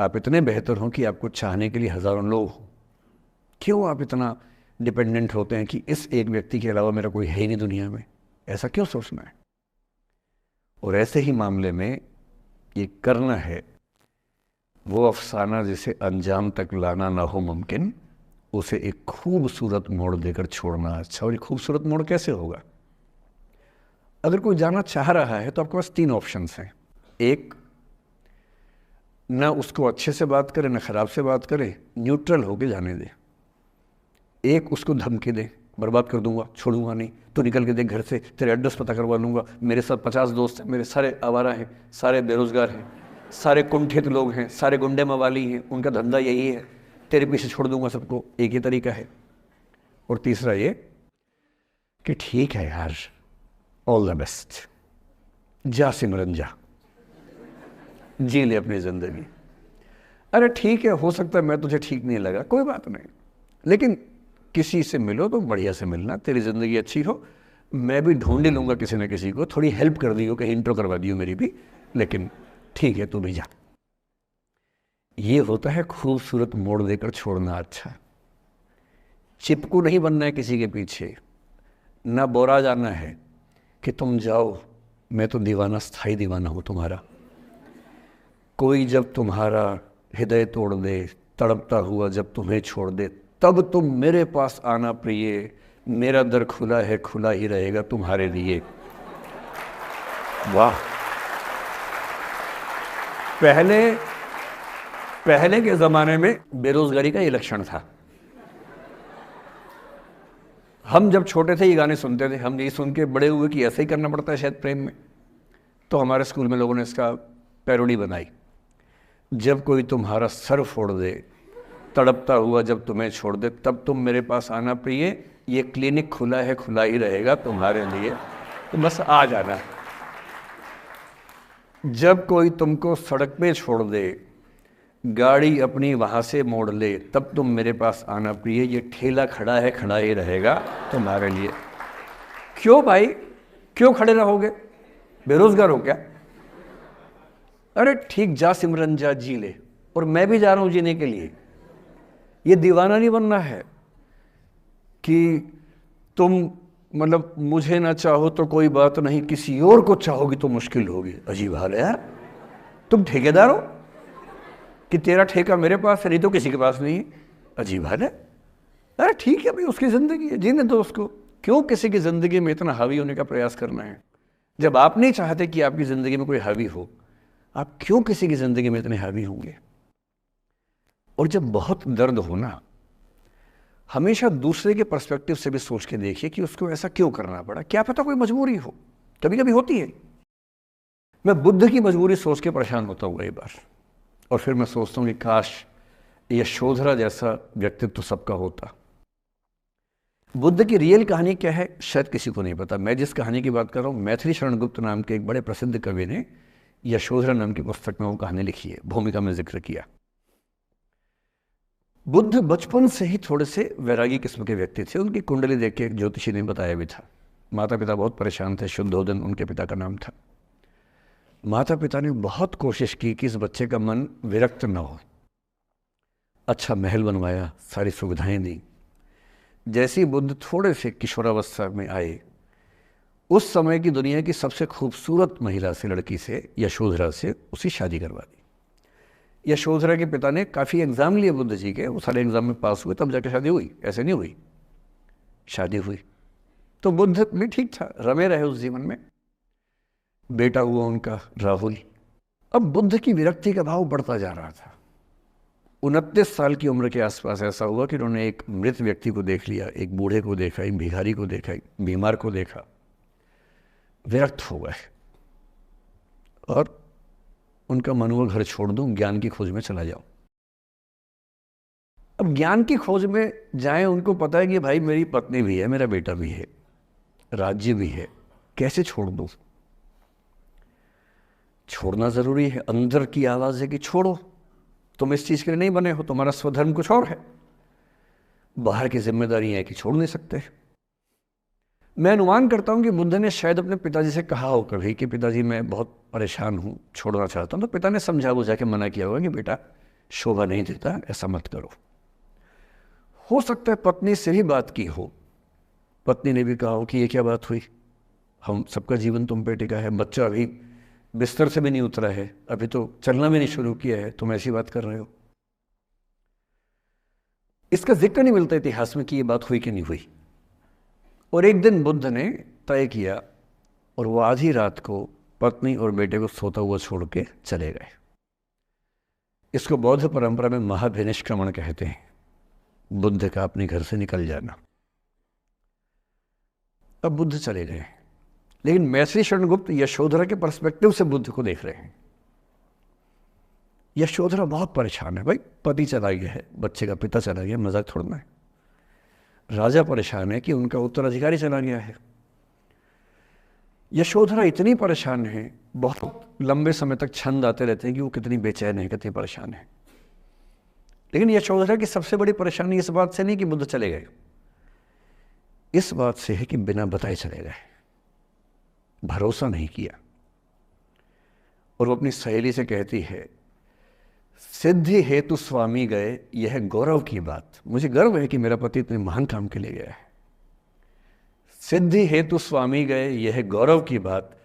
आप इतने बेहतर हों कि आपको चाहने के लिए हज़ारों लोग हों। क्यों आप इतना डिपेंडेंट होते हैं कि इस एक व्यक्ति के अलावा मेरा कोई है ही नहीं दुनिया में? ऐसा क्यों सोचना है? और ऐसे ही मामले में ये करना है वो अफसाना जिसे अंजाम तक लाना ना हो मुमकिन, उसे एक खूबसूरत मोड़ देकर छोड़ना अच्छा। और ये खूबसूरत मोड़ कैसे होगा? अगर कोई जाना चाह रहा है तो आपके पास 3 ऑप्शंस हैं। एक, ना उसको अच्छे से बात करे ना ख़राब से बात करे, न्यूट्रल होके जाने दे। एक, उसको धमकी दे, बर्बाद कर दूंगा, छोड़ूंगा नहीं, तो निकल के देख घर से, तेरे एड्रेस पता करवा लूँगा, मेरे साथ 50 दोस्त हैं, मेरे सारे आवारा हैं, सारे बेरोज़गार हैं, सारे कुंठित लोग हैं, सारे गुंडे मवाली हैं, उनका धंधा यही है, तेरे पीछे छोड़ दूंगा सबको। एक ही तरीका है। और तीसरा ये कि ठीक है यार, ऑल द बेस्ट, जा सिमरन जा, जी ले अपनी ज़िंदगी। अरे ठीक है, हो सकता है मैं तुझे ठीक नहीं लगा, कोई बात नहीं, लेकिन किसी से मिलो तो बढ़िया से मिलना, तेरी ज़िंदगी अच्छी हो। मैं भी ढूंढ ही लूँगा किसी न किसी को, थोड़ी हेल्प कर दियो, कहीं इंट्रो करवा दियो मेरी भी, लेकिन ठीक है तू भी जा। ये होता है खूबसूरत मोड़ देकर छोड़ना अच्छा। चिपकू नहीं बनना है किसी के पीछे, ना बोरा जाना है कि तुम जाओ, मैं तो दीवाना, स्थाई दीवाना हूँ तुम्हारा। कोई जब तुम्हारा हृदय तोड़ दे, तड़पता हुआ जब तुम्हें छोड़ दे, तब तुम मेरे पास आना प्रिय, मेरा दर खुला है, खुला ही रहेगा तुम्हारे लिए। वाह। पहले के ज़माने में बेरोज़गारी का ये लक्षण था। हम जब छोटे थे ये गाने सुनते थे, हम यही सुन के बड़े हुए कि ऐसे ही करना पड़ता है शायद प्रेम में। तो हमारे स्कूल में लोगों ने इसका पैरोडी बनाई। जब कोई तुम्हारा सर फोड़ दे, तड़पता हुआ जब तुम्हें छोड़ दे, तब तुम मेरे पास आना प्रिय, ये क्लिनिक खुला है, खुला ही रहेगा तुम्हारे लिए, तो बस आ जाना। जब कोई तुमको सड़क पे छोड़ दे, गाड़ी अपनी वहाँ से मोड़ ले, तब तुम मेरे पास आना प्रिय, ये ठेला खड़ा है, खड़ा ही रहेगा तुम्हारे लिए। क्यों भाई, क्यों खड़े रहोगे? बेरोजगार हो क्या? अरे ठीक, जा सिमरन जा, जी ले, और मैं भी जा रहा हूँ जीने के लिए। ये दीवाना नहीं बनना है कि तुम मतलब मुझे ना चाहो तो कोई बात नहीं, किसी और को चाहोगी तो मुश्किल होगी। अजीब हाल है यार। तुम ठेकेदार हो कि तेरा ठेका मेरे पास है, नहीं तो किसी के पास नहीं है। अजीब हाल है। अरे ठीक है भाई, उसकी ज़िंदगी है, जीने दो उसको। क्यों किसी की ज़िंदगी में इतना हावी होने का प्रयास करना है? जब आप नहीं चाहते कि आपकी ज़िंदगी में कोई हावी हो, आप क्यों किसी की ज़िंदगी में इतने हावी होंगे? और जब बहुत दर्द हो ना, हमेशा दूसरे के पर्सपेक्टिव से भी सोच के देखिए कि उसको ऐसा क्यों करना पड़ा। क्या पता कोई मजबूरी हो, कभी कभी होती है। मैं बुद्ध की मजबूरी सोच के परेशान होता हूँ कई बार, और फिर मैं सोचता हूँ कि काश यशोधरा जैसा व्यक्तित्व सबका होता। बुद्ध की रियल कहानी क्या है शायद किसी को नहीं पता। मैं जिस कहानी की बात कर रहा हूँ, मैथिली शरण गुप्त नाम के एक बड़े प्रसिद्ध कवि ने यशोधरा नाम की पुस्तक में वो कहानी लिखी है, भूमिका में जिक्र किया। बुद्ध बचपन से ही थोड़े से वैरागी किस्म के व्यक्ति थे। उनकी कुंडली देख के एक ज्योतिषी ने बताया भी था। माता पिता बहुत परेशान थे, शुद्धोदन उनके पिता का नाम था। माता पिता ने बहुत कोशिश की कि इस बच्चे का मन विरक्त न हो। अच्छा महल बनवाया, सारी सुविधाएं दी। जैसे ही बुद्ध थोड़े से किशोरावस्था में आए, उस समय की दुनिया की सबसे खूबसूरत महिला से, लड़की से, यशोधरा से उसकी शादी करवा दी। यशोधरा के पिता ने काफ़ी एग्ज़ाम लिए बुद्ध जी के, वो सारे एग्ज़ाम में पास हुए, तब जाकर शादी हुई। ऐसे नहीं हुई, शादी हुई। तो बुद्ध भी ठीक था, रमे रहे उस जीवन में। बेटा हुआ उनका राहुल। अब बुद्ध की विरक्ति का भाव बढ़ता जा रहा था। 29 साल की उम्र के आसपास ऐसा हुआ कि उन्होंने एक मृत व्यक्ति को देख लिया, एक बूढ़े को देखा, एक भिखारी को देखा, एक बीमार को देखा। विरक्त हो गए और उनका मन हुआ घर छोड़ दूं, ज्ञान की खोज में चला जाऊं। अब ज्ञान की खोज में जाएं, उनको पता है कि भाई मेरी पत्नी भी है, मेरा बेटा भी है, राज्य भी है, कैसे छोड़ दूं? छोड़ना जरूरी है। अंदर की आवाज है कि छोड़ो, तुम इस चीज के लिए नहीं बने हो, तुम्हारा स्वधर्म कुछ और है। बाहर की जिम्मेदारी है कि छोड़ नहीं सकते। मैं अनुमान करता हूं कि बुद्ध ने शायद अपने पिताजी से कहा हो कभी कि पिताजी मैं बहुत परेशान हूं, छोड़ना चाहता हूं। तो पिता ने समझा बुझा के मना किया होगा कि बेटा शोभा नहीं देता, ऐसा मत करो। हो सकता है पत्नी से भी बात की हो, पत्नी ने भी कहा हो कि ये क्या बात हुई, हम सबका जीवन तुम पे टिका है, बच्चा अभी बिस्तर से भी नहीं उतरा है, अभी तो चलना भी नहीं शुरू किया है, तुम ऐसी बात कर रहे हो। इसका जिक्र नहीं मिलता इतिहास में कि ये बात हुई कि नहीं हुई। और एक दिन बुद्ध ने तय किया और वो आधी रात को पत्नी और बेटे को सोता हुआ छोड़ के चले गए। इसको बौद्ध परंपरा में महाभिनिष्क्रमण कहते हैं, बुद्ध का अपने घर से निकल जाना। अब बुद्ध चले गए, लेकिन मैत्री शरणगुप्त यशोधरा के पर्सपेक्टिव से बुद्ध को देख रहे हैं। यशोधरा बहुत परेशान है, भाई पति चला गया है, बच्चे का पिता चला गया, मजाक थोड़ा है। राजा परेशान है कि उनका उत्तराधिकारी चला गया है। यशोधरा इतनी परेशान है, बहुत लंबे समय तक छंद आते रहते हैं कि वो कितनी बेचैन है, कितनी परेशान है। लेकिन यशोधरा की सबसे बड़ी परेशानी इस बात से नहीं कि बुद्ध चले गए, इस बात से है कि बिना बताए चले गए, भरोसा नहीं किया। और वो अपनी सहेली से कहती है, सिद्धि हेतु स्वामी गए, यह गौरव की बात, मुझे गर्व है कि मेरा पति इतने महान काम के लिए गया है। सिद्धि हेतु स्वामी गए, यह गौरव की बात,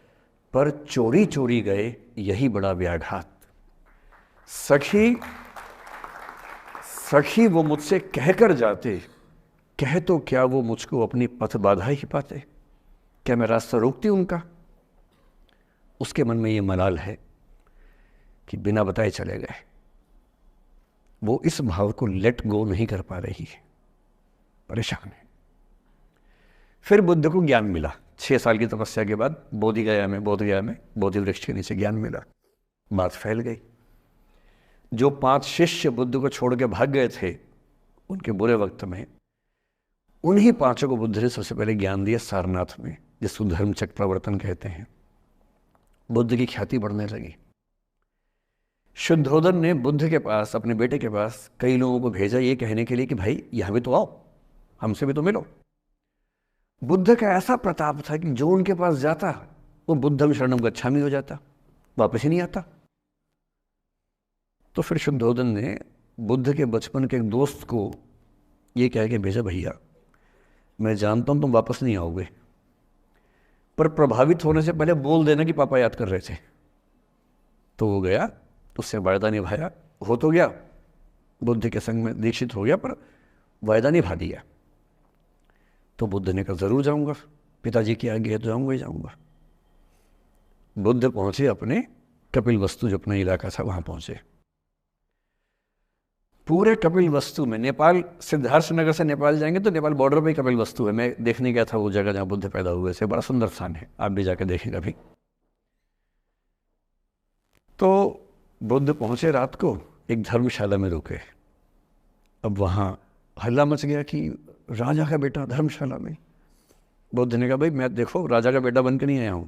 पर चोरी चोरी गए, यही बड़ा व्याघात। सखी सखी वो मुझसे कहकर जाते, कह तो क्या वो मुझको अपनी पथ बाधा ही पाते, क्या मैं रास्ता रोकती उनका। उसके मन में ये मलाल है कि बिना बताए चले गए। वो इस भाव को लेट गो नहीं कर पा रही है, परेशान है। फिर बुद्ध को ज्ञान मिला, 6 साल की तपस्या के बाद बोधगया में बोधि वृक्ष के नीचे ज्ञान मिला। बात फैल गई। जो 5 शिष्य बुद्ध को छोड़ के भाग गए थे उनके बुरे वक्त में, उन्हीं 5 को बुद्ध ने सबसे पहले ज्ञान दिया सारनाथ में, जिसको धर्मचक्र प्रवर्तन कहते हैं। बुद्ध की ख्याति बढ़ने लगी। शुद्धोदन ने बुद्ध के पास, अपने बेटे के पास कई लोगों को भेजा ये कहने के लिए कि भाई यहां भी तो आओ, हमसे भी तो मिलो। बुद्ध का ऐसा प्रताप था कि जो उनके पास जाता वो बुद्धम शरणम गच्छामि हो जाता, वापस ही नहीं आता। तो फिर शुद्धोदन ने बुद्ध के बचपन के एक दोस्त को ये कह के भेजा, भैया मैं जानता हूं तुम वापस नहीं आओगे, पर प्रभावित होने से पहले बोल देना कि पापा याद कर रहे थे। तो वो गया, उससे वायदा निभाया, हो तो गया, बुद्ध के संग में दीक्षित हो गया, पर वायदा निभा दिया। तो बुद्ध ने कहा जरूर जाऊंगा, पिताजी की आज्ञा है तो जाऊंगा ही जाऊंगा। बुद्ध पहुंचे अपने कपिलवस्तु, जो अपना इलाका था वहां पहुंचे। पूरे कपिलवस्तु में, नेपाल सिद्धार्थ नगर से नेपाल जाएंगे तो नेपाल बॉर्डर पे ही कपिलवस्तु है। मैं देखने गया था वो जगह जहां बुद्ध पैदा हुए थे, बड़ा सुंदर स्थान है, आप भी जाकर देखें कभी। तो बुद्ध पहुंचे, रात को एक धर्मशाला में रुके। अब वहां हल्ला मच गया कि राजा का बेटा धर्मशाला में। बुद्ध ने कहा भाई मैं देखो राजा का बेटा बन के नहीं आया हूं,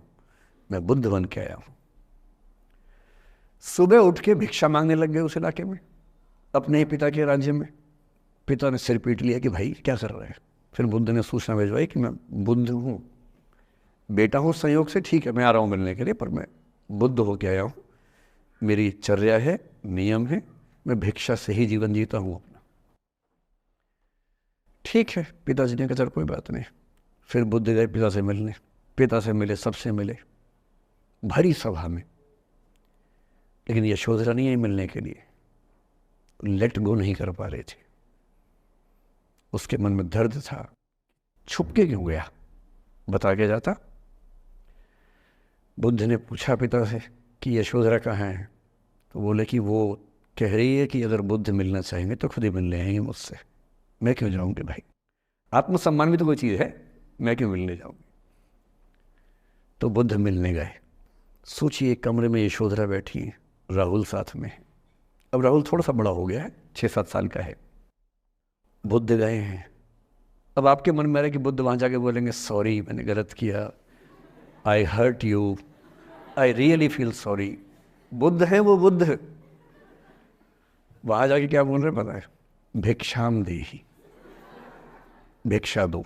मैं बुद्ध बन के आया हूं। सुबह उठ के भिक्षा मांगने लग गए उस इलाके में, अपने ही पिता के राज्य में। पिता ने सिर पीट लिया कि भाई क्या कर रहे हैं। फिर बुद्ध ने सूचना भिजवाई कि मैं बुद्ध हूँ, बेटा हूँ संयोग से, ठीक है मैं आ रहा हूँ मिलने के लिए, पर मैं बुद्ध होके आया हूँ, मेरी चर्या है, नियम है, मैं भिक्षा से ही जीवन जीता हूँ अपना। ठीक है, पिताजी ने कहा चल कोई बात नहीं। फिर बुद्ध गए पिता से मिलने, पिता से मिले, सबसे मिले, भरी सभा में। लेकिन यशोधरा नहीं आई मिलने के लिए, लेट गो नहीं कर पा रहे थे। उसके मन में दर्द था, छुप के क्यों गया, बता के जाता। बुद्ध ने पूछा पिता से कि यशोधरा कहाँ है, तो बोले कि वो कह रही है कि अगर बुद्ध मिलना चाहेंगे तो खुद ही मिलने आएंगे मुझसे, मैं क्यों जाऊंगी भाई, आत्मसम्मान भी तो कोई चीज़ है, मैं क्यों मिलने जाऊंगी। तो बुद्ध मिलने गए। सोचिए कमरे में यशोधरा बैठी है, राहुल साथ में है। अब राहुल थोड़ा सा बड़ा हो गया है, 6-7 साल का है। बुद्ध गए हैं। अब आपके मन में आ रहा है कि बुद्ध वहां जाके बोलेंगे सॉरी मैंने गलत किया, I hurt you, I really feel sorry. बुद्ध है वो बुद्ध, वहां जाके क्या बोल रहे पता है, भिक्षाम देहि, भिक्षा दो।